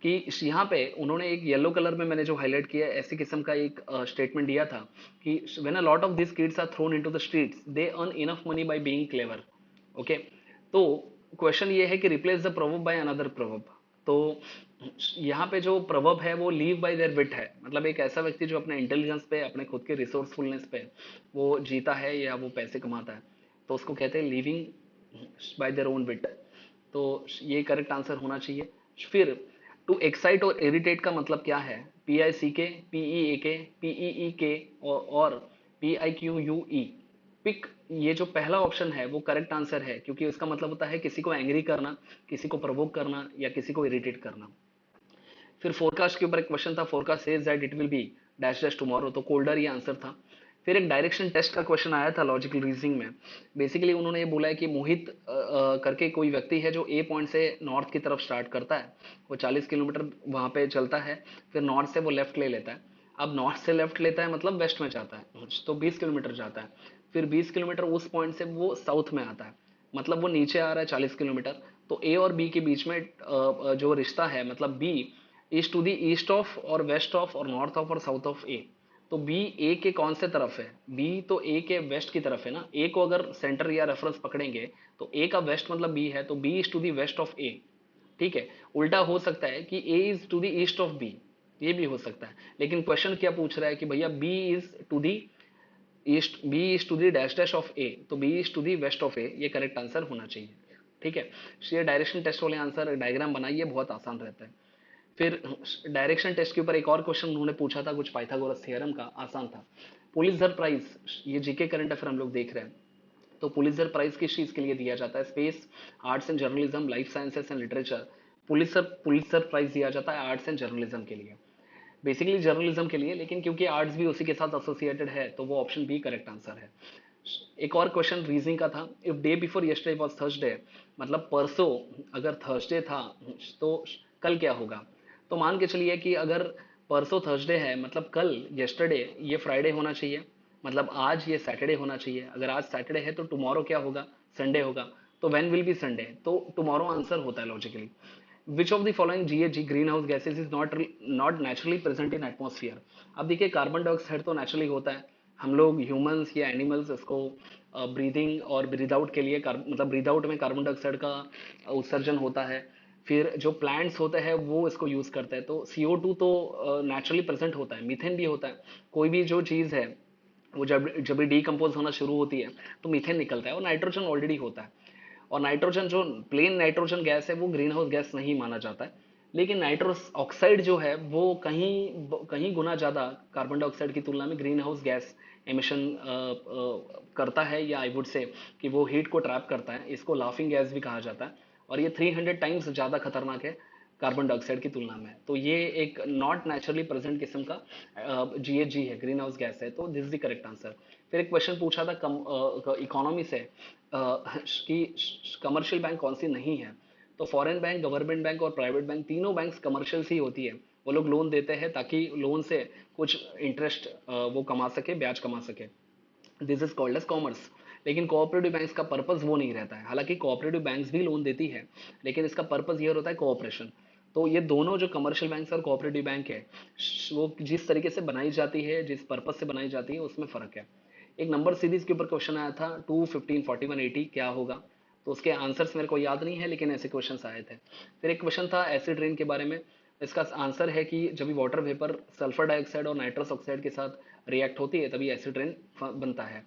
कि यहाँ पे उन्होंने एक येलो कलर में मैंने जो हाईलाइट किया है, ऐसे किस्म का एक स्टेटमेंट दिया था कि when a lot of this kids are thrown into the streets they earn enough money by being clever. Okay, तो क्वेश्चन ये है कि replace the proverb by another proverb. तो यहाँ पे जो प्रवर्ब है वो लीव बाय देयर विट है, मतलब एक ऐसा व्यक्ति जो अपने इंटेलिजेंस पे, अपने खुद के रिसोर्सफुलनेस पे वो जीता है या वो पैसे कमाता है, तो उसको कहते हैं लिविंग बाय देयर ओन विट। तो ये करेक्ट आंसर होना चाहिए। फिर टू एक्साइट और इरिटेट का मतलब क्या है, पी आई सी के, पीई ए के, पीई के और P I Q U E. Pick, ये जो पहला ऑप्शन है वो करेक्ट आंसर है, क्योंकि इसका मतलब होता है किसी को एंग्री करना, किसी को प्रवोक करना या किसी को इरिटेट करना। फिर फोरकास्ट के ऊपर एक क्वेश्चन था, forecast says that it will be dash dash tomorrow, तो कोल्डर ये आंसर था। फिर एक डायरेक्शन टेस्ट का क्वेश्चन आया था लॉजिकल रीजनिंग में। बेसिकली उन्होंने ये बोला है कि मोहित करके कोई व्यक्ति है जो ए पॉइंट से नॉर्थ की तरफ स्टार्ट करता है, वो 40 किलोमीटर वहाँ पे चलता है, फिर नॉर्थ से वो लेफ्ट ले लेता है। अब नॉर्थ से लेफ्ट लेता है मतलब वेस्ट में जाता है, तो 20 किलोमीटर जाता है। फिर 20 किलोमीटर उस पॉइंट से वो साउथ में आता है, मतलब वो नीचे आ रहा है 40 किलोमीटर। तो ए और बी के बीच में जो रिश्ता है, मतलब B is to the east of और वेस्ट ऑफ और नॉर्थ ऑफ और साउथ ऑफ ए। तो बी ए के कौन से तरफ है, बी तो ए के वेस्ट की तरफ है ना। ए को अगर सेंटर या रेफरेंस पकड़ेंगे तो ए का वेस्ट मतलब बी है, तो B is to the west of A. ठीक है, उल्टा हो सकता है कि A is to the east of B, ये भी हो सकता है। लेकिन क्वेश्चन क्या पूछ रहा है कि भैया B is to the east, B is to the dash dash of A, तो B is to the west of A, ये करेक्ट आंसर होना चाहिए। ठीक है, ये डायरेक्शन टेस्ट वाले आंसर डायग्राम बनाइए, बहुत आसान रहता है। फिर डायरेक्शन टेस्ट के ऊपर एक और क्वेश्चन उन्होंने पूछा था कुछ पाइथागोरस थ्योरम का, आसान था। पुलित्जर प्राइज, ये जीके करंट अफेयर हम लोग देख रहे हैं। तो पुलित्जर प्राइज किस चीज के लिए दिया जाता है, space, arts and journalism, life sciences and literature. Pulitzer Pulitzer prize दिया जाता है आर्ट्स एंड जर्नलिज्म के लिए, बेसिकली जर्नलिज्म के लिए, लेकिन क्योंकि आर्ट्स भी उसी के साथ एसोसिएटेड है तो वो ऑप्शन बी करेक्ट आंसर है। एक और क्वेश्चन रीजनिंग का था, if day before yesterday was Thursday, मतलब परसों अगर थर्सडे था तो कल क्या होगा। तो मान के चलिए कि अगर परसों थर्सडे है मतलब कल यस्टरडे ये फ्राइडे होना चाहिए, मतलब आज ये सैटरडे होना चाहिए। अगर आज सैटरडे है तो टुमारो क्या होगा, संडे होगा। तो व्हेन विल बी संडे, तो टुमारो आंसर होता है logically. Which of the following GHG green house gases is not naturally present in atmosphere. अब देखिए कार्बन डाइऑक्साइड तो नेचुरली होता है, हम लोग ह्यूमंस या एनिमल्स इसको ब्रीदिंग और ब्रीद आउट के लिए मतलब ब्रीद आउट में कार्बन डाइऑक्साइड का उत्सर्जन होता है। फिर जो प्लांट्स होते हैं वो इसको यूज करते हैं, तो CO2 तो नेचुरली प्रेजेंट होता है, मीथेन भी होता है। कोई भी जो चीज़ है वो जब जब भी डीकम्पोज होना शुरू होती है तो मीथेन निकलता है, और नाइट्रोजन ऑलरेडी होता है। और नाइट्रोजन जो प्लेन नाइट्रोजन गैस है वो ग्रीन हाउस गैस नहीं माना जाता है, लेकिन नाइट्रोस ऑक्साइड जो है वो कहीं कहीं गुना ज़्यादा कार्बन डाइऑक्साइड की तुलना में ग्रीन हाउस गैस एमिशन करता है, या आई वुड से कि वो हीट को ट्रैप करता है। इसको लाफिंग गैस भी कहा जाता है, और ये 300 टाइम्स ज़्यादा खतरनाक है कार्बन डाइऑक्साइड की तुलना में। तो ये एक नॉट नेचुरली प्रेजेंट किस्म का GHG है, ग्रीन हाउस गैस है, तो this is the correct answer. फिर एक क्वेश्चन पूछा था इकोनॉमी से कि कमर्शियल बैंक कौन सी नहीं है। तो फॉरेन बैंक, गवर्नमेंट बैंक और प्राइवेट बैंक, तीनों बैंक्स कमर्शियल ही होती है। वो लोग लोन देते हैं ताकि लोन से कुछ इंटरेस्ट वो कमा सके, ब्याज कमा सके। This is called as commerce. लेकिन कोऑपरेटिव बैंक्स का पर्पस वो नहीं रहता है, हालांकि कोऑपरेटिव बैंक्स भी लोन देती है, लेकिन इसका पर्पस ये होता है कोऑपरेशन। तो ये दोनों जो कमर्शियल बैंक और कोऑपरेटिव बैंक है, वो जिस तरीके से बनाई जाती है, जिस पर्पज से बनाई जाती है, उसमें फ़र्क है। एक नंबर सीरीज के ऊपर क्वेश्चन आया था 2, 15, 41, 80 क्या होगा, तो उसके आंसर्स मेरे को याद नहीं है, लेकिन ऐसे क्वेश्चन आए थे। फिर एक क्वेश्चन था एसिड रेन के बारे में। इसका आंसर है कि जब भी वाटर वेपर सल्फर डाइऑक्साइड और नाइट्रस ऑक्साइड के साथ रिएक्ट होती है तभी एसिड रेन बनता है।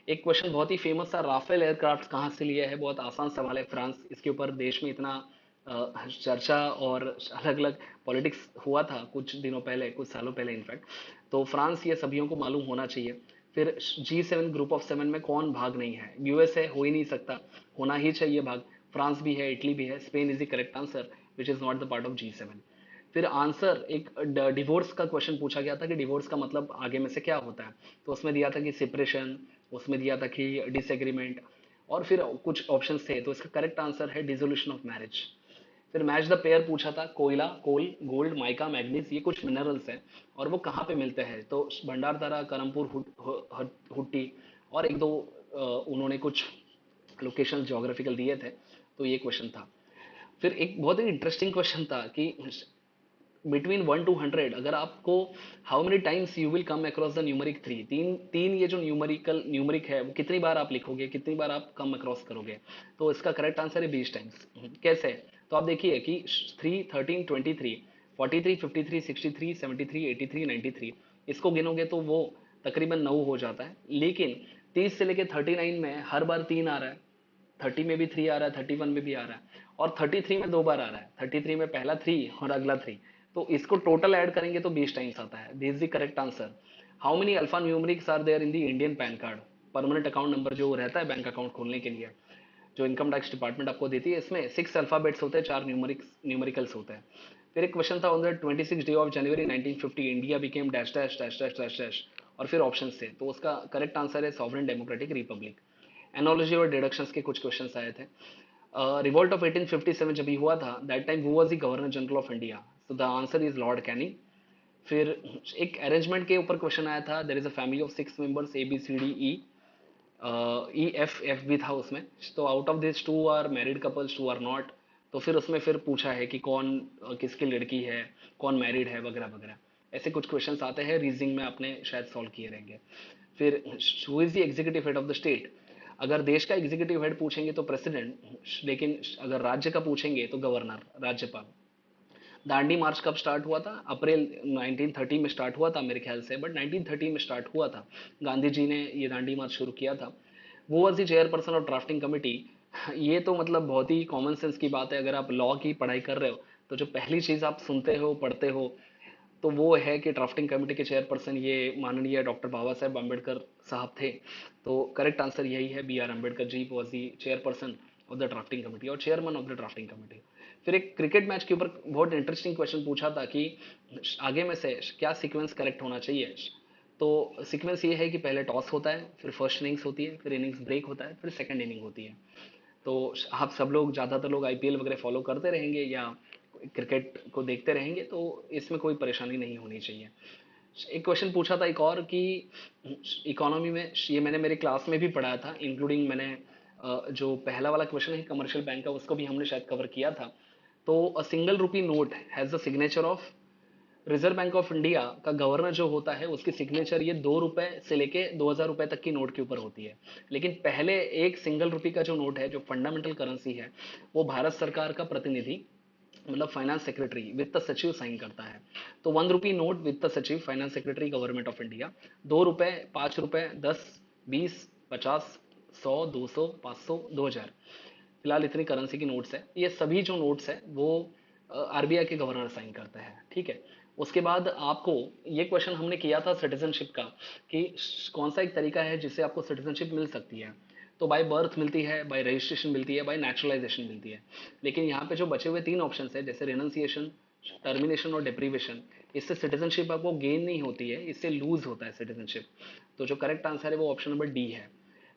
एक क्वेश्चन बहुत ही फेमस था, राफेल एयरक्राफ्ट कहाँ से लिया है, बहुत आसान सवाल है। फ्रांस, इसके ऊपर देश में इतना चर्चा और अलग अलग पॉलिटिक्स हुआ था कुछ दिनों पहले, कुछ सालों पहले इनफैक्ट। तो फ्रांस ये सभी को मालूम होना चाहिए। फिर G7 ग्रुप ऑफ 7 में कौन भाग नहीं है? यूएस है, हो ही नहीं सकता, होना ही चाहिए भाग। फ्रांस भी है, इटली भी है, Spain is the correct answer which is not the part of G7। फिर आंसर एक डिवोर्स का क्वेश्चन पूछा गया था कि डिवोर्स का मतलब आगे में से क्या होता है, तो उसमें दिया था कि सेपरेशन, उसमें दिया था कि डिसएग्रीमेंट, और फिर कुछ ऑप्शंस थे, तो इसका करेक्ट आंसर है डिसोल्यूशन ऑफ मैरिज। फिर मैच द पेयर पूछा था, कोयला, कोल, गोल्ड, माइका, मैग्नीज, ये कुछ मिनरल्स हैं और वो कहाँ पे मिलते हैं, तो भंडारदरा, करमपुर, हुट्टी, और एक दो उन्होंने कुछ लोकेशन जोग्राफिकल दिए थे। तो ये क्वेश्चन था। फिर एक बहुत ही इंटरेस्टिंग क्वेश्चन था कि बिटवीन 1 to 100 अगर आपको how many times you will come across the numeric 3, तीन तीन ये जो न्यूमरिक है वो कितनी बार आप लिखोगे, कितनी बार आप कम अक्रॉस करोगे, तो इसका करेक्ट आंसर है 20 टाइम्स। कैसे? तो आप देखिए कि 3, 13, 23, 43, 53, 63, 73, 83, 93, इसको गिनोगे तो वो तकरीबन 9 हो जाता है। लेकिन 30 से लेकर 39 में हर बार 3 आ रहा है, 30 में भी 3 आ रहा है, 31 में भी आ रहा है, और 33 में 2 बार आ रहा है। 33 में पहला 3 और अगला 3, तो इसको टोटल ऐड करेंगे तो 20 टाइम्स आता है। This is the correct answer. How many alphanumerics are there in the Indian PAN card? Permanent account number जो रहता है बैंक अकाउंट खोलने के लिए, जो इनकम टैक्स डिपार्टमेंट आपको देती है, इसमें 6 अल्फाबेट्स होते हैं, 4 न्यूमरिकल्स होते हैं। फिर एक क्वेश्चन था, on the 26 day of January 1950 India became dash dash dash dash dash dash, और फिर ऑप्शन थे, तो उसका करेक्ट आंसर है सॉवरेन डेमोक्रेटिक रिपब्लिक। एनोलॉजी और डिडक्शंस के कुछ क्वेश्चंस आए थे। रिवोल्ट ऑफ 1857 जब भी हुआ था, that time who was the governor general of India? So the answer is lord Canning. फिर एक अरेंजमेंट के ऊपर क्वेश्चन आया था, there is a family of 6 members ABCDE, EFF भी था उसमें, तो out of this 2 are married couples, 2 are not. तो फिर उसमें फिर पूछा है कि कौन किसकी लड़की है, कौन मैरिड है, वगैरह वगैरह। ऐसे कुछ क्वेश्चंस आते हैं, रीजनिंग में आपने शायद सॉल्व किए रहेंगे। फिर who is the executive head of the state? अगर देश का एग्जीक्यूटिव हेड पूछेंगे तो प्रेसिडेंट, लेकिन अगर राज्य का पूछेंगे तो गवर्नर, राज्यपाल। दांडी मार्च कब स्टार्ट हुआ था? अप्रैल 1930 में स्टार्ट हुआ था मेरे ख्याल से, बट 1930 में स्टार्ट हुआ था, गांधी जी ने ये दांडी मार्च शुरू किया था। वो was the chairperson of drafting committee. ये तो मतलब बहुत ही कॉमन सेंस की बात है, अगर आप लॉ की पढ़ाई कर रहे हो तो जो पहली चीज़ आप सुनते हो, पढ़ते हो, तो वो है कि ड्राफ्टिंग कमेटी के चेयरपर्सन ये माननीय डॉक्टर बाबा साहेब अम्बेडकर साहब थे। तो करेक्ट आंसर यही है, BR Ambedkar ji was the chairperson of the drafting committee और chairman of the drafting committee. फिर एक क्रिकेट मैच के ऊपर बहुत इंटरेस्टिंग क्वेश्चन पूछा था कि आगे में से क्या सीक्वेंस करेक्ट होना चाहिए। तो सीक्वेंस ये है कि पहले टॉस होता है, फिर फर्स्ट इनिंग्स होती है, फिर इनिंग्स ब्रेक होता है, फिर सेकंड इनिंग होती है। तो आप सब लोग, ज़्यादातर लोग IPL वगैरह फॉलो करते रहेंगे या क्रिकेट को देखते रहेंगे, तो इसमें कोई परेशानी नहीं होनी चाहिए। एक क्वेश्चन पूछा था एक और कि इकोनॉमी में, ये मैंने मेरे क्लास में भी पढ़ाया था, इंक्लूडिंग मैंने जो पहला वाला क्वेश्चन है कमर्शियल बैंक का, उसको भी हमने शायद कवर किया था। तो a single rupee note has the signature of reserve bank of India का गवर्नर जो होता है उसकी सिग्नेचर ये 2 रुपए से लेके 2000 रुपए तक की नोट के ऊपर होती है। लेकिन पहले एक सिंगल रुपी का जो नोट है, जो फंडामेंटल करेंसी है, वो भारत सरकार का प्रतिनिधि, मतलब फाइनेंस सेक्रेटरी, वित्त सचिव साइन करता है। तो 1 रुपी नोट वित्त सचिव, finance secretary, government of India. 2 रुपए, 5 रुपए, 10, 20, 50, 100, 200, 500, 2000, फिलहाल इतनी करेंसी की नोट्स है। ये सभी जो नोट्स है वो RBI के गवर्नर साइन करते हैं, ठीक है। उसके बाद आपको ये क्वेश्चन हमने किया था सिटीजनशिप का, कि कौन सा एक तरीका है जिससे आपको सिटीजनशिप मिल सकती है। तो बाय बर्थ मिलती है, बाय रजिस्ट्रेशन मिलती है, बाय नेचुरलाइजेशन मिलती है। लेकिन यहाँ पे जो बचे हुए 3 ऑप्शन है, जैसे रेनन्सिएशन, टर्मिनेशन और डिप्रीवेशन, इससे सिटीजनशिप आपको गेन नहीं होती है, इससे लूज होता है सिटीजनशिप। तो जो करेक्ट आंसर है वो ऑप्शन नंबर D है।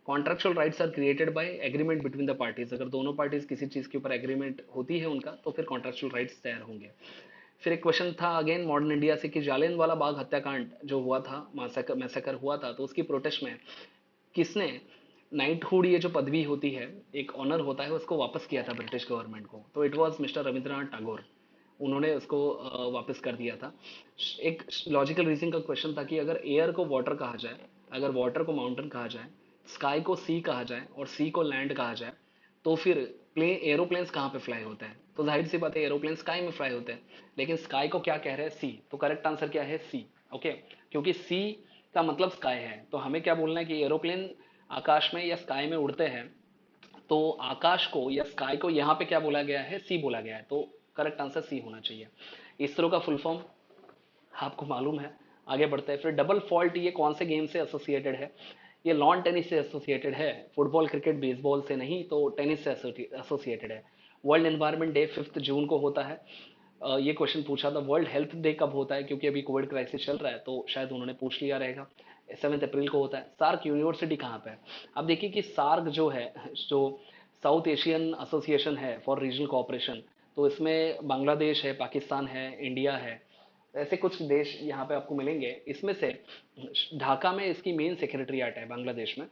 Contractual rights are created by agreement between the parties, अगर दोनों पार्टीज किसी चीज के ऊपर एग्रीमेंट होती है उनका, तो फिर कॉन्ट्रेक्चुअल राइट्स तैयार होंगे। फिर एक क्वेश्चन था अगेन मॉडर्न इंडिया से, कि जालियनवाला बाग हत्याकांड जो हुआ था, मैसेकर हुआ था, तो उसकी प्रोटेस्ट में किसने नाइटहुड, ये जो पदवी होती है, एक ऑनर होता है, उसको वापस किया था ब्रिटिश गवर्नमेंट को? तो it was mister Rabindranath Tagore. उन्होंने उसको वापस कर दिया था। एक लॉजिकल रीजनिंग का क्वेश्चन था कि अगर एयर को वाटर कहा जाए, अगर वाटर को माउंटेन कहा जाए, स्काई को सी कहा जाए और सी को लैंड कहा जाए, तो फिर प्लेन एरोप्लेन्स कहाँ पे फ्लाई होते हैं? तो जाहिर सी बात है एरोप्लेन स्काई में फ्लाई होते हैं। लेकिन स्काई को क्या कह रहे हैं? सी। तो करेक्ट आंसर क्या है? सी। ओके, क्योंकि सी का मतलब स्काई है, तो हमें क्या बोलना है कि एरोप्लेन आकाश में या स्काई में उड़ते हैं, तो आकाश को या स्काई को यहाँ पे क्या बोला गया है? सी बोला गया है, तो करेक्ट आंसर सी होना चाहिए। इसरो का फुल फॉर्म आपको मालूम है। आगे बढ़ते हैं। फिर डबल फॉल्ट ये कौन से गेम से एसोसिएटेड है? ये लॉन टेनिस से एसोसिएटेड है, फुटबॉल क्रिकेट बेसबॉल से नहीं, तो टेनिस से एसोसिएटेड है। वर्ल्ड एनवायरनमेंट डे 5 जून को होता है। ये क्वेश्चन पूछा था। वर्ल्ड हेल्थ डे कब होता है? क्योंकि अभी कोविड क्राइसिस चल रहा है, तो शायद उन्होंने पूछ लिया रहेगा। 7 अप्रैल को होता है। सार्क यूनिवर्सिटी कहाँ पे है? अब देखिए कि सार्क जो है, जो साउथ एशियन एसोसिएशन है फॉर रीजनल कोऑपरेशन, तो इसमें बांग्लादेश है, पाकिस्तान है, इंडिया है, ऐसे कुछ देश यहाँ पे आपको मिलेंगे। इसमें से ढाका में इसकी मेन सेक्रेटरीट है, बांग्लादेश में।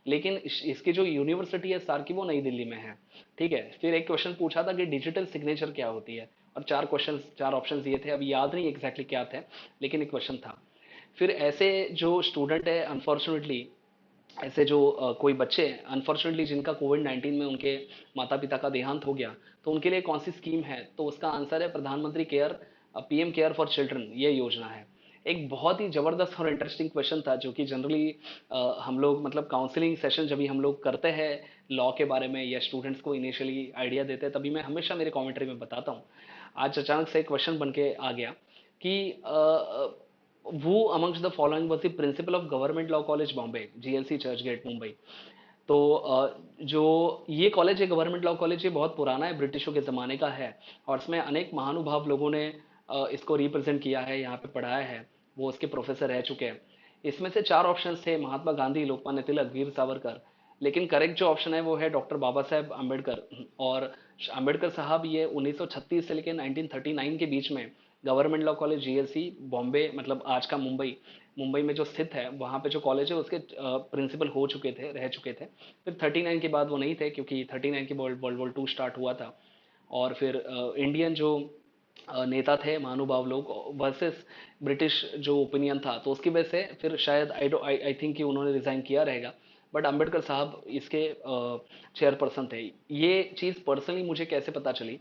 लेकिन इसकी जो यूनिवर्सिटी है सार की, वो नई दिल्ली में है। ठीक है। फिर एक क्वेश्चन पूछा था कि डिजिटल सिग्नेचर क्या होती है, और चार ऑप्शन दिए थे। अभी याद नहीं एग्जैक्टली क्या थे, लेकिन एक क्वेश्चन था। फिर ऐसे जो स्टूडेंट है अनफॉर्चुनेटली, ऐसे जो कोई बच्चे अनफॉर्चुनेटली जिनका कोविड 19 में उनके माता पिता का देहांत हो गया, तो उनके लिए कौन सी स्कीम है? तो उसका आंसर है प्रधानमंत्री care, PM care for children, ये योजना है। एक बहुत ही जबरदस्त और इंटरेस्टिंग क्वेश्चन था, जो कि जनरली हम लोग मतलब काउंसलिंग सेशन जब भी हम लोग करते हैं लॉ के बारे में, या स्टूडेंट्स को इनिशियली आइडिया देते हैं, तभी मैं हमेशा मेरे कॉमेंट्री में बताता हूँ। आज अचानक से क्वेश्चन बन के आ गया कि वो amongst the following was the principal of government law college Bombay, GLC Churchgate Mumbai. तो जो ये कॉलेज है गवर्नमेंट लॉ कॉलेज, ये बहुत पुराना है, ब्रिटिशों के ज़माने का है। और इसमें अनेक महानुभाव लोगों ने इसको रिप्रेजेंट किया है, यहाँ पे पढ़ाया है, वो उसके प्रोफेसर रह चुके हैं। इसमें से चार ऑप्शन थे: महात्मा गांधी, लोकमान्य तिलक, वीर सावरकर। लेकिन करेक्ट जो ऑप्शन है वो है डॉक्टर बाबा साहेब अम्बेडकर। और अम्बेडकर साहब ये 1936 से लेकर 1939 के बीच में government law college GLC Bombay, मतलब आज का मुंबई, मुंबई में जो स्थित है, वहाँ पे जो कॉलेज है उसके प्रिंसिपल हो चुके थे, रह चुके थे। फिर 39 के बाद वो नहीं थे, क्योंकि 39 के वर्ल्ड वॉर टू स्टार्ट हुआ था। और फिर इंडियन जो नेता थे, महानुभाव लोग, वर्सेस ब्रिटिश जो ओपिनियन था, तो उसकी वजह से फिर शायद आई थिंक कि उन्होंने रिजाइन किया रहेगा। बट अम्बेडकर साहब इसके चेयरपर्सन थे। ये चीज़ पर्सनली मुझे कैसे पता चली?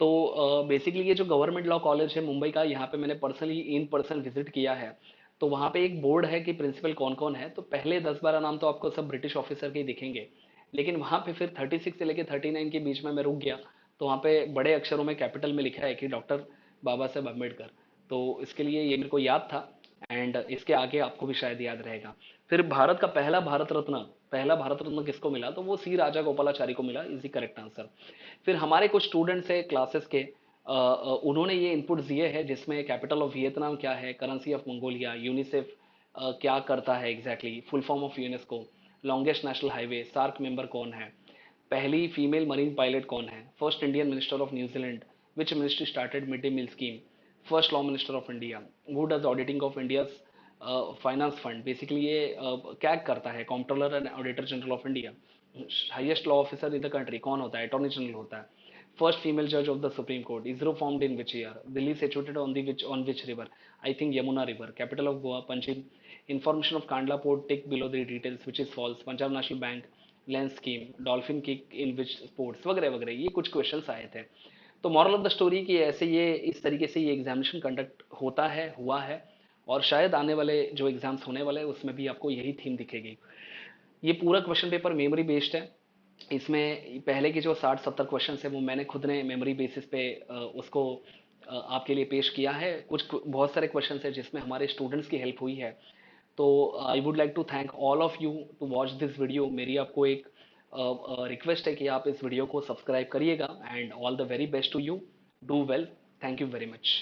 तो बेसिकली ये जो गवर्नमेंट लॉ कॉलेज है मुंबई का, यहाँ पे मैंने पर्सनली इन पर्सन विजिट किया है। तो वहाँ पे एक बोर्ड है कि प्रिंसिपल कौन कौन है, तो पहले 10-12 नाम तो आपको सब ब्रिटिश ऑफिसर के ही दिखेंगे। लेकिन वहाँ पे फिर 36 से लेके 39 के बीच में मैं रुक गया, तो वहाँ पे बड़े अक्षरों में कैपिटल में लिखा है कि डॉक्टर बाबा साहेब अम्बेडकर। तो इसके लिए ये मेरे को याद था, एंड इसके आगे आपको भी शायद याद रहेगा। फिर भारत का पहला भारत रत्न किसको मिला? तो वो सी राजा गोपालाचारी को मिला, इज द करेक्ट आंसर। फिर हमारे कुछ स्टूडेंट्स है क्लासेस के, उन्होंने ये इनपुट दिए हैं, जिसमें कैपिटल ऑफ वियतनाम क्या है, करेंसी ऑफ मंगोलिया, यूनिसेफ क्या करता है exactly, full form of UNESCO, longest national highway, SAARC member कौन है, पहली फीमेल मरीन पायलट कौन है, first Indian minister of New Zealand, which ministry started mid day meal scheme, first law minister of India, who does auditing of India finance fund. Basically ये क्या करता है? Comptroller and auditor general of India. Highest law officer in the country कौन होता है? Attorney general होता है। First female जज of the supreme court, ISRO formed in which year, Delhi situated on which river, I think Yamuna river, capital of Goa Panjim, information of Kandla port tick below the details which is false, Punjab national bank, lens scheme, dolphin kick in which sports, वगैरह वगैरह, ये कुछ questions आए थे। तो moral of the story कि ऐसे ये इस तरीके से ये एग्जामिनेशन कंडक्ट होता है, हुआ है, और शायद आने वाले जो एग्जाम्स होने वाले हैं उसमें भी आपको यही थीम दिखेगी। ये पूरा क्वेश्चन पेपर मेमोरी बेस्ड है। इसमें पहले के जो 60-70 क्वेश्चन है वो मैंने खुद ने मेमोरी बेसिस पे उसको आपके लिए पेश किया है। कुछ बहुत सारे क्वेश्चन है जिसमें हमारे स्टूडेंट्स की हेल्प हुई है। तो I would like to thank all of you to watch this video. मेरी आपको एक रिक्वेस्ट है कि आप इस वीडियो को सब्सक्राइब करिएगा, and all the very best to you. Do well. Thank you very much.